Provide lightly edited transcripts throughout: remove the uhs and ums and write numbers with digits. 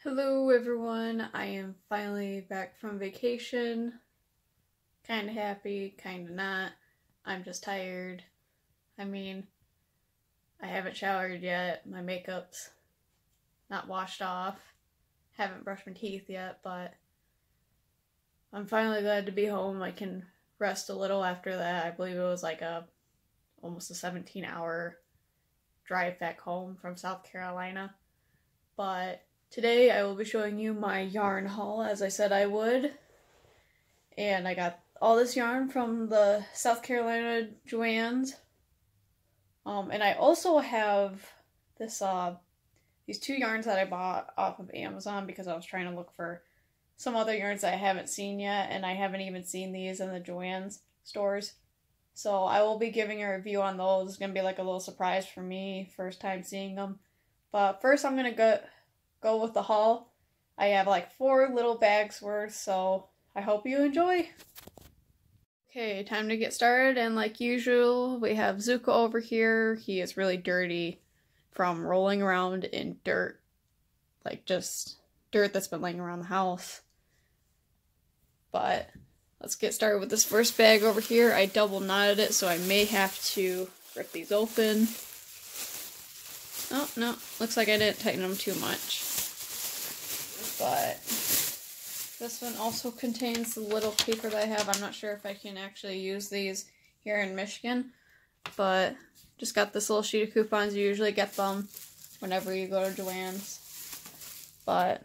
Hello everyone, I am finally back from vacation. Kinda happy, kinda not. I'm just tired. I mean, I haven't showered yet, my makeup's not washed off, haven't brushed my teeth yet, but I'm finally glad to be home. I can rest a little after that. I believe it was like almost a 17-hour drive back home from South Carolina. But today I will be showing you my yarn haul as I said I would. And I got all this yarn from the South Carolina Joann's. And I also have these two yarns that I bought off of Amazon because I was trying to look for some other yarns that I haven't seen yet, and I haven't even seen these in the Joann's stores. So I will be giving a review on those. It's going to be like a little surprise for me, first time seeing them. But first I'm going to go with the haul. I have like 4 little bags worth, so I hope you enjoy. Okay, time to get started, and like usual, we have Zuko over here. He is really dirty from rolling around in dirt, like just dirt that's been laying around the house. But let's get started with this first bag over here. I double knotted it, so I may have to rip these open. Oh, no, looks like I didn't tighten them too much. But this one also contains the little paper that I have. I'm not sure if I can actually use these here in Michigan, but just got this little sheet of coupons. You usually get them whenever you go to Joann's. But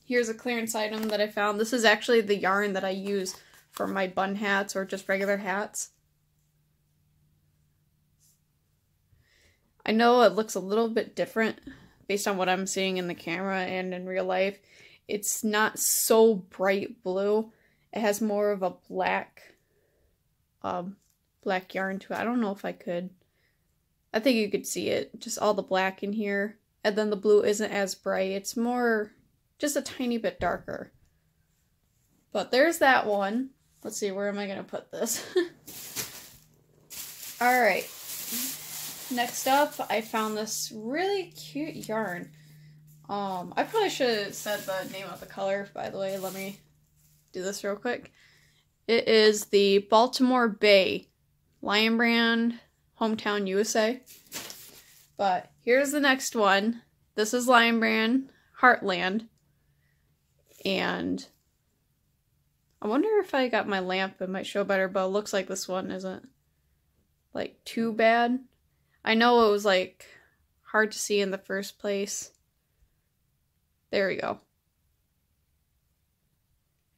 here's a clearance item that I found. This is actually the yarn that I use for my bun hats or just regular hats. I know it looks a little bit different based on what I'm seeing in the camera and in real life. It's not so bright blue. It has more of a black yarn to it. I don't know if I could. I think you could see it. Just all the black in here. And then the blue isn't as bright. It's more, just a tiny bit darker. But there's that one. Let's see, where am I going to put this? Alright. Next up, I found this really cute yarn. I probably should have said the name of the color, by the way. Let me do this real quick. It is the Baltimore Bay Lion Brand Hometown USA. But here's the next one. This is Lion Brand Heartland. And I wonder if I got my lamp, it might show better, but it looks like this one isn't like too bad. I know it was like hard to see in the first place. There we go.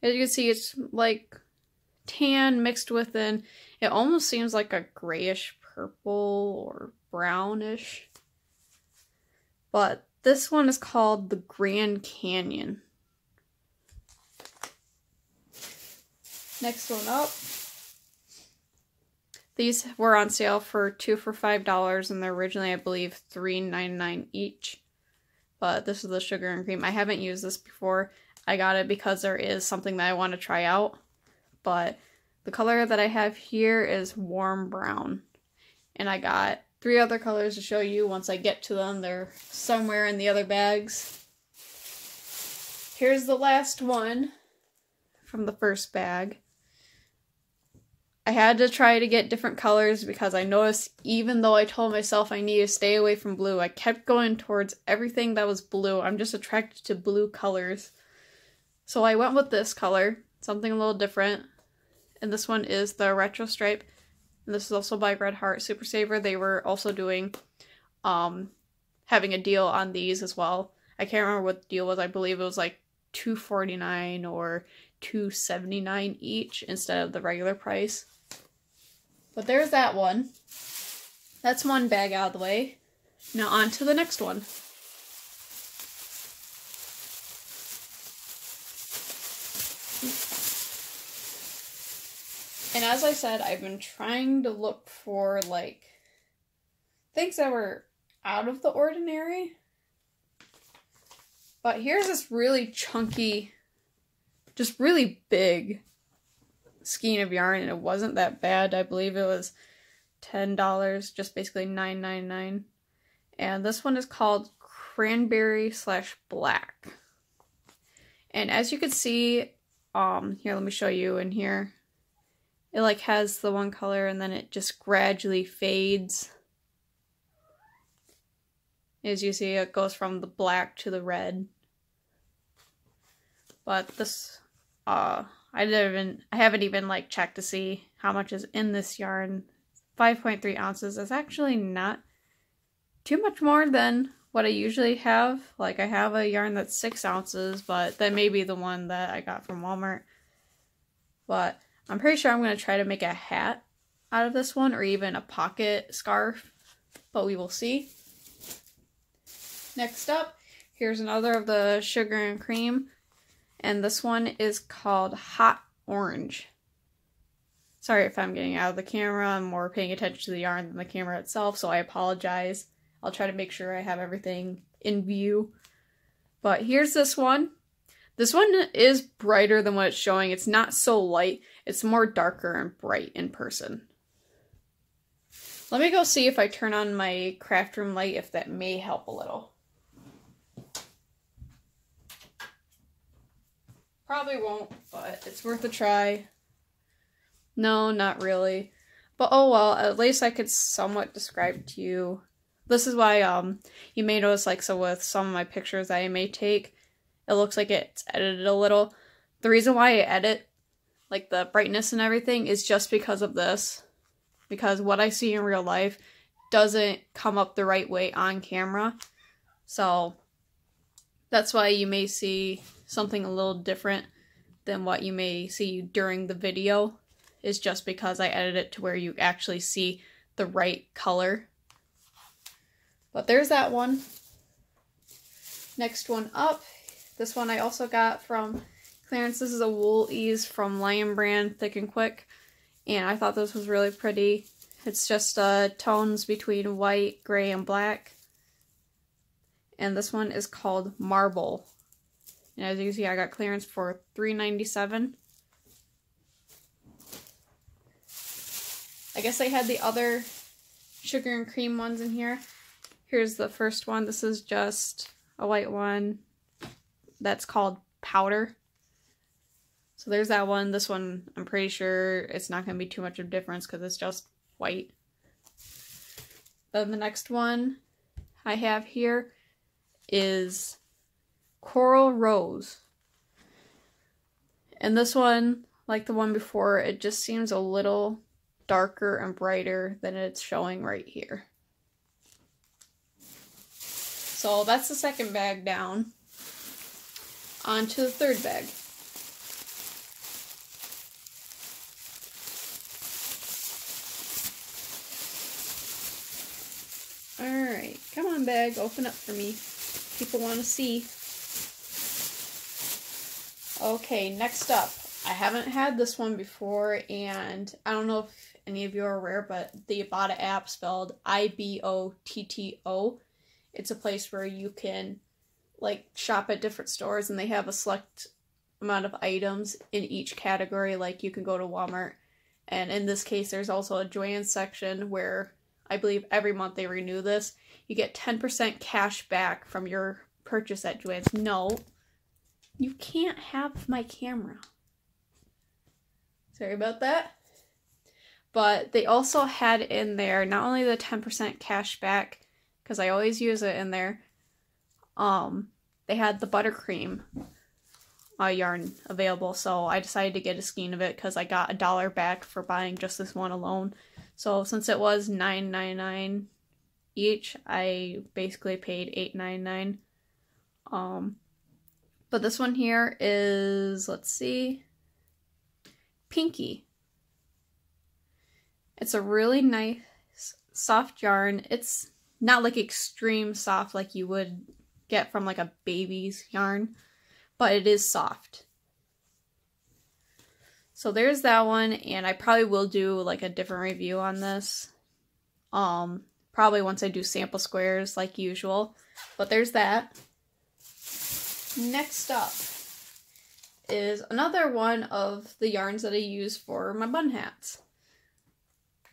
As you can see, it's like tan mixed with it almost seems like a grayish purple or brownish. But this one is called the Grand Canyon. Next one up. These were on sale for 2 for $5, and they're originally, I believe, $3.99 each. But this is the sugar and cream. I haven't used this before. I got it because there is something that I want to try out. But the color that I have here is warm brown. And I got 3 other colors to show you once I get to them. They're somewhere in the other bags. Here's the last one from the first bag. I had to try to get different colors because I noticed even though I told myself I need to stay away from blue, I kept going towards everything that was blue. I'm just attracted to blue colors. So I went with this color, something a little different. And this one is the Retro Stripe. And this is also by Red Heart Super Saver. They were also doing, having a deal on these as well. I can't remember what the deal was. I believe it was like $2.49 or $2.79 each instead of the regular price. But there's that one. That's one bag out of the way. Now on to the next one. And as I said, I've been trying to look for like things that were out of the ordinary. But here's this really chunky, just really big skein of yarn, and it wasn't that bad. I believe it was $10, just basically $9.99. And this one is called Cranberry / Black. And as you can see, here, let me show you in here. It like has the one color and then it just gradually fades. As you see, it goes from the black to the red. But this, I haven't even like checked to see how much is in this yarn. 5.3 ounces is actually not too much more than what I usually have. Like, I have a yarn that's 6 ounces, but that may be the one that I got from Walmart. But I'm pretty sure I'm going to try to make a hat out of this one, or even a pocket scarf, but we will see. Next up, here's another of the Sugar and Cream, and this one is called Hot Orange. Sorry if I'm getting out of the camera, I'm more paying attention to the yarn than the camera itself, so I apologize. I'll try to make sure I have everything in view. But here's this one. This one is brighter than what it's showing. It's not so light. It's more darker and bright in person. Let me go see if I turn on my craft room light, if that may help a little. Probably won't, but it's worth a try. No, not really. But oh well, at least I could somewhat describe to you. This is why you may notice, like, so with some of my pictures I may take, it looks like it's edited a little. The reason why I edit, like, the brightness and everything is just because of this. Because what I see in real life doesn't come up the right way on camera. So that's why you may see something a little different than what you may see during the video. Is just because I edit it to where you actually see the right color. But there's that one. Next one up. This one I also got from clearance. This is a Wool Ease from Lion Brand, Thick and Quick. And I thought this was really pretty. It's just tones between white, gray, and black. And this one is called Marble. And as you can see, I got clearance for $3.97. I guess I had the other Sugar and Cream ones in here. Here's the first one. This is just a white one that's called Powder. So there's that one. This one, I'm pretty sure it's not going to be too much of a difference because it's just white. Then the next one I have here is Coral Rose. And this one, like the one before, it just seems a little darker and brighter than it's showing right here. So that's the second bag down. On to the third bag. Alright, come on bag, open up for me. People want to see. Okay, next up. I haven't had this one before, and I don't know if any of you are aware, but the Ibotta app, spelled IBOTTO, it's a place where you can, like, shop at different stores, and they have a select amount of items in each category. Like, you can go to Walmart, and in this case, there's also a Joann section where I believe every month they renew this. You get 10% cash back from your purchase at Joann's. No, you can't have my camera. Sorry about that. But they also had in there not only the 10% cash back, because I always use it in there, they had the buttercream yarn available, so I decided to get a skein of it because I got $1 back for buying just this one alone. So since it was $9.99 each, I basically paid $8.99. But this one here is, let's see, Pinky. It's a really nice soft yarn. It's not like extreme soft like you would get from like a baby's yarn, but it is soft. So there's that one, and I probably will do like a different review on this. Probably once I do sample squares like usual. But there's that. Next up is another one of the yarns that I use for my bun hats.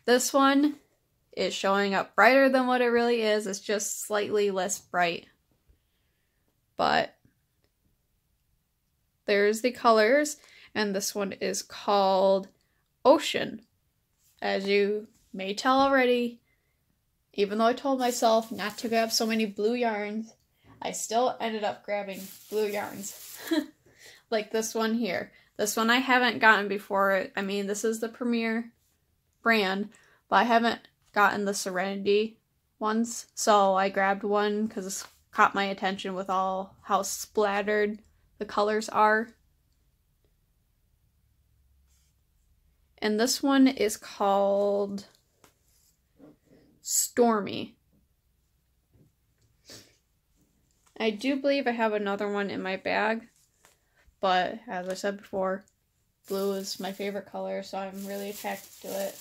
This one is showing up brighter than what it really is. It's just slightly less bright. But there's the colors, and this one is called Ocean. As you may tell already, even though I told myself not to grab so many blue yarns, I still ended up grabbing blue yarns. Like this one here. This one I haven't gotten before. I mean, this is the Premier brand, but I haven't gotten the Serenity ones. So I grabbed one because it caught my attention with all how splattered the colors are. And this one is called Stormy. I do believe I have another one in my bag, but as I said before, blue is my favorite color, so I'm really attached to it.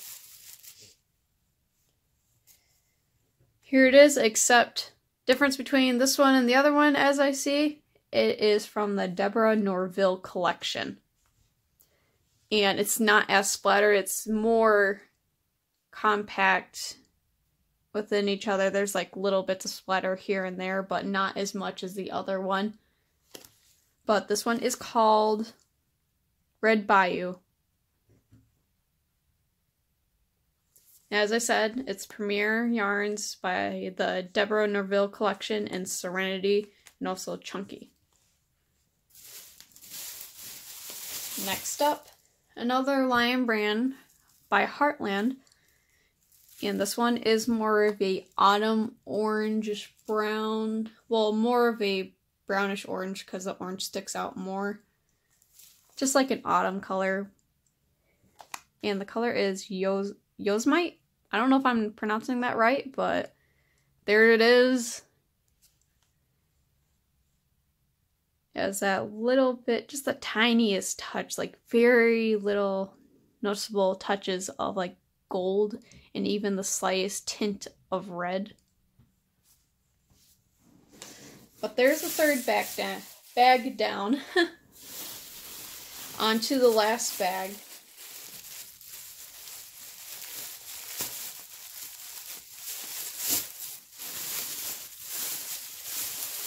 Here it is, except difference between this one and the other one, as I see, it is from the Deborah Norville collection. And it's not as splattered, it's more compact within each other. There's like little bits of splatter here and there, but not as much as the other one. But this one is called Red Bayou. As I said, it's Premier Yarns by the Deborah Norville collection and Serenity, and also Chunky. Next up, another Lion brand by Heartland, and this one is more of a autumn orange brown, well, more of a brownish orange because the orange sticks out more, just like an autumn color. And the color is Yosemite. I don't know if I'm pronouncing that right, but there it is. It has that little bit, just the tiniest touch, like very little noticeable touches of like gold and even the slightest tint of red. But there's the third bag down. Onto the last bag.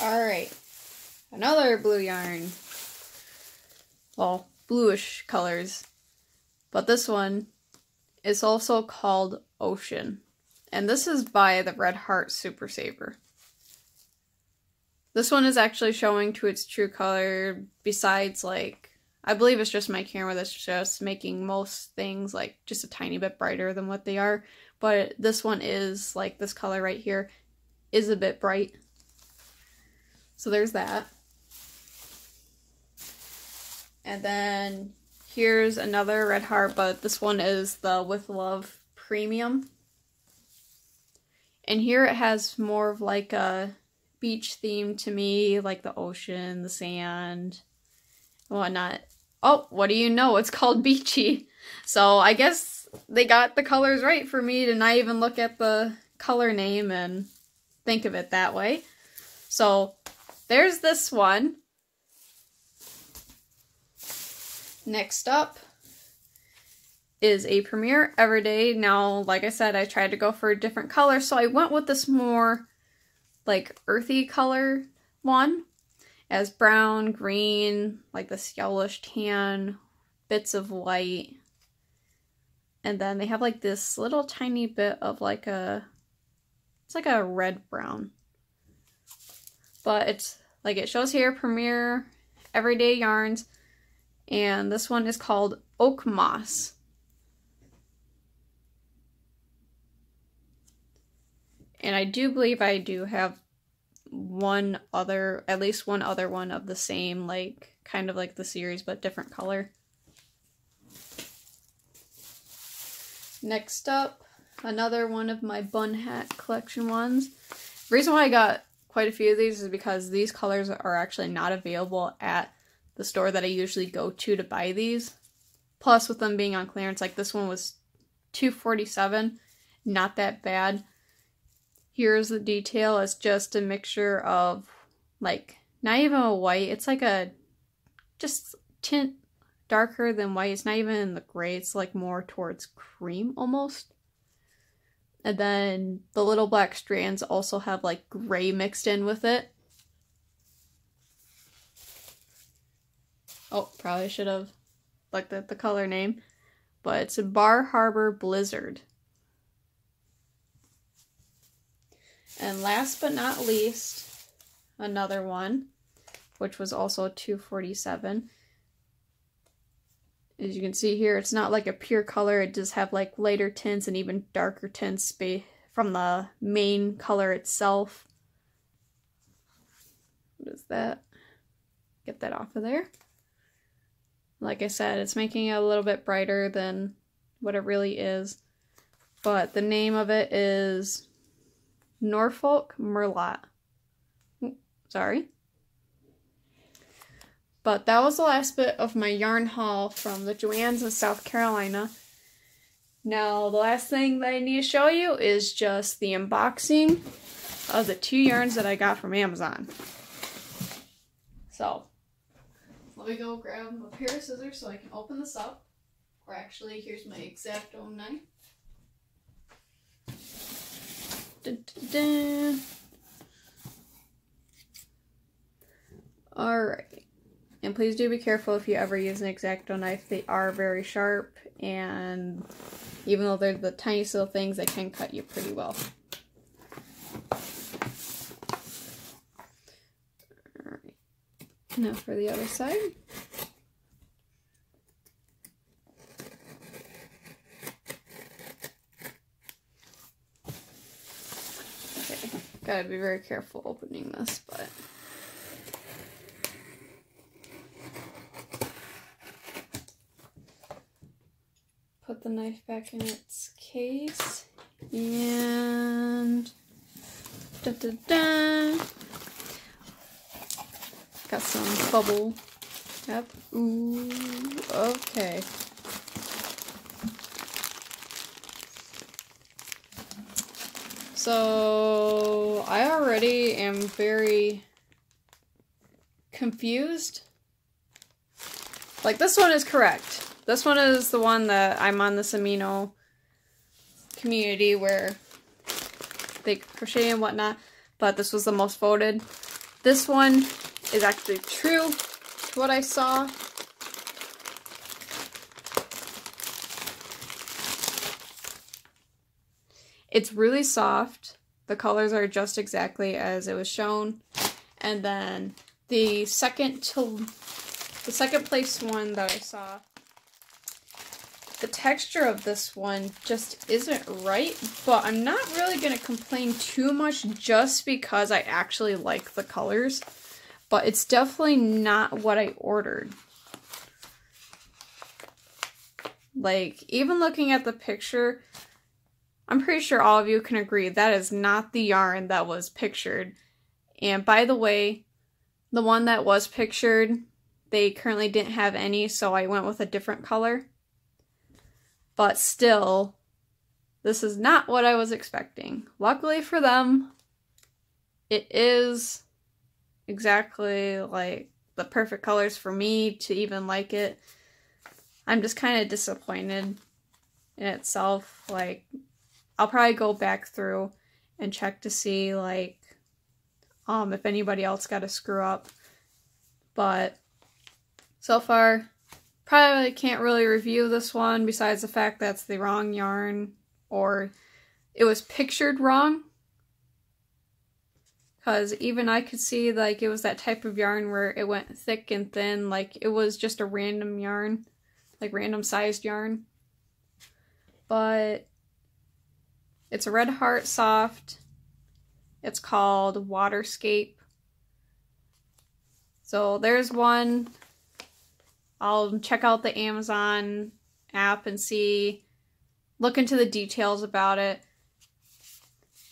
Alright, another blue yarn. Well, bluish colors. But this one is also called Ocean. And this is by the Red Heart Super Saver. This one is actually showing to its true color, besides like, I believe it's just my camera that's just making most things like just a tiny bit brighter than what they are. But this one is, like this color right here, is a bit bright. So there's that. And then here's another Red Heart, but this one is the With Love Premium. And here it has more of like a beach theme to me, like the ocean, the sand, and whatnot. Oh, what do you know? It's called Beachy. So I guess they got the colors right for me to not even look at the color name and think of it that way. So there's this one. Next up is a Premier Everyday. Now, like I said, I tried to go for a different color, so I went with this more like earthy color one. As brown, green, like this yellowish tan, bits of white. And then they have like this little tiny bit of like a, it's like a red brown. But it's like it shows here, Premier Everyday Yarns. And this one is called Oak Moss. And I do believe I do have one other, at least one other one of the same, like, kind of like the series, but different color. Next up, another one of my bun hat collection ones. The reason why I got quite a few of these is because these colors are actually not available at the store that I usually go to buy these. Plus, with them being on clearance, like this one was $2.47, not that bad. Here's the detail. It's just a mixture of, like, not even a white. It's like a, just tint darker than white. It's not even in the gray. It's like more towards cream almost. And then the little black strands also have like gray mixed in with it. Oh, probably should have looked at the color name. But it's a Bar Harbor Blizzard. And last but not least, another one, which was also $2.47. As you can see here, it's not like a pure color. It does have like lighter tints and even darker tints from the main color itself. What is that? Get that off of there. Like I said, it's making it a little bit brighter than what it really is. But the name of it is Norfolk Merlot. Sorry. But that was the last bit of my yarn haul from the Joann's in South Carolina. Now, the last thing that I need to show you is just the unboxing of the 2 yarns that I got from Amazon. So, let me go grab a pair of scissors so I can open this up. Or actually, here's my X-Acto knife. Alright. And please do be careful if you ever use an X-Acto knife. They are very sharp, and even though they're the tiniest little things, they can cut you pretty well. Alright. Now for the other side. Okay, gotta be very careful opening this, but... Put the knife back in its case, and got some bubble. Yep. Ooh. Okay. So I already am very confused. Like, this one is correct. This one is the one that I'm on this amino community where they crochet and whatnot, but this was the most voted. This one is actually true to what I saw. It's really soft. The colors are just exactly as it was shown. And then the second place one that I saw, the texture of this one just isn't right, but I'm not really going to complain too much just because I actually like the colors, but it's definitely not what I ordered. Like, even looking at the picture, I'm pretty sure all of you can agree that is not the yarn that was pictured. And by the way, the one that was pictured, they currently didn't have any, so I went with a different color. But still, this is not what I was expecting. Luckily for them, it is exactly like the perfect colors for me to even like it. I'm just kind of disappointed in itself. Like, I'll probably go back through and check to see, like, if anybody else got a screw up. But so far, probably can't really review this one besides the fact that's the wrong yarn, or it was pictured wrong. Because even I could see, like, it was that type of yarn where it went thick and thin, like it was just a random yarn, like random sized yarn. But it's a Red Heart Soft. It's called Waterscape. So there's one. I'll check out the Amazon app and look into the details about it,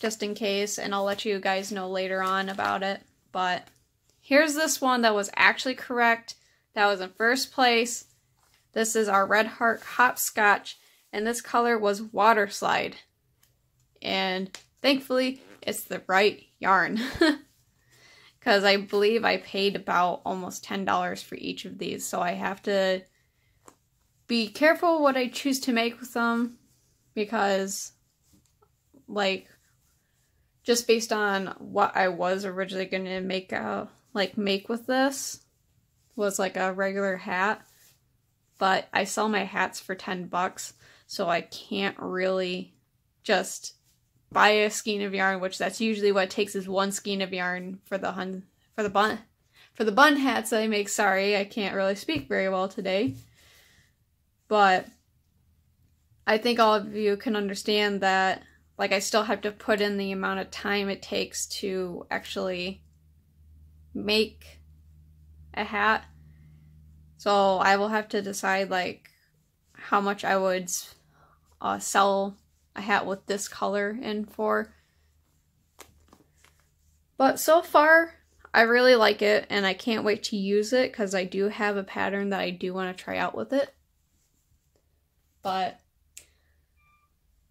just in case, and I'll let you guys know later on about it. But here's this one that was actually correct, that was in first place. This is our Red Heart Hopscotch, and this color was Water Slide. And thankfully, it's the right yarn. Because I believe I paid about almost $10 for each of these. So I have to be careful what I choose to make with them. Because, like, just based on what I was originally going to make with this, was like a regular hat, but I sell my hats for $10, so I can't really just buy a skein of yarn, which that's usually what it takes, is one skein of yarn for the bun hats that I make. Sorry, I can't really speak very well today. But I think all of you can understand that, like, I still have to put in the amount of time it takes to actually make a hat. So I will have to decide, like, how much I would sell a hat with this color in for. But so far, I really like it, and I can't wait to use it because I do have a pattern that I do want to try out with it. But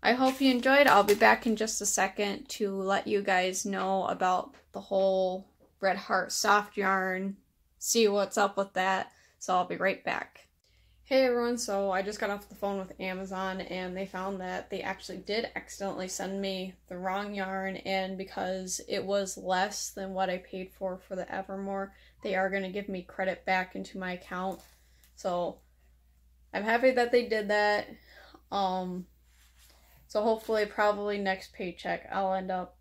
I hope you enjoyed. I'll be back in just a second to let you guys know about the whole Red Heart soft yarn, see what's up with that. So I'll be right back. Hey everyone, so I just got off the phone with Amazon and they found that they actually did accidentally send me the wrong yarn, and because it was less than what I paid for the Evermore, they are going to give me credit back into my account. So I'm happy that they did that. So hopefully, probably next paycheck, I'll end up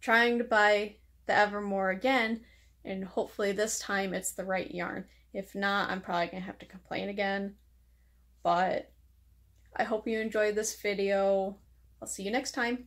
trying to buy the Evermore again, and hopefully this time it's the right yarn. If not, I'm probably going to have to complain again. But I hope you enjoyed this video. I'll see you next time.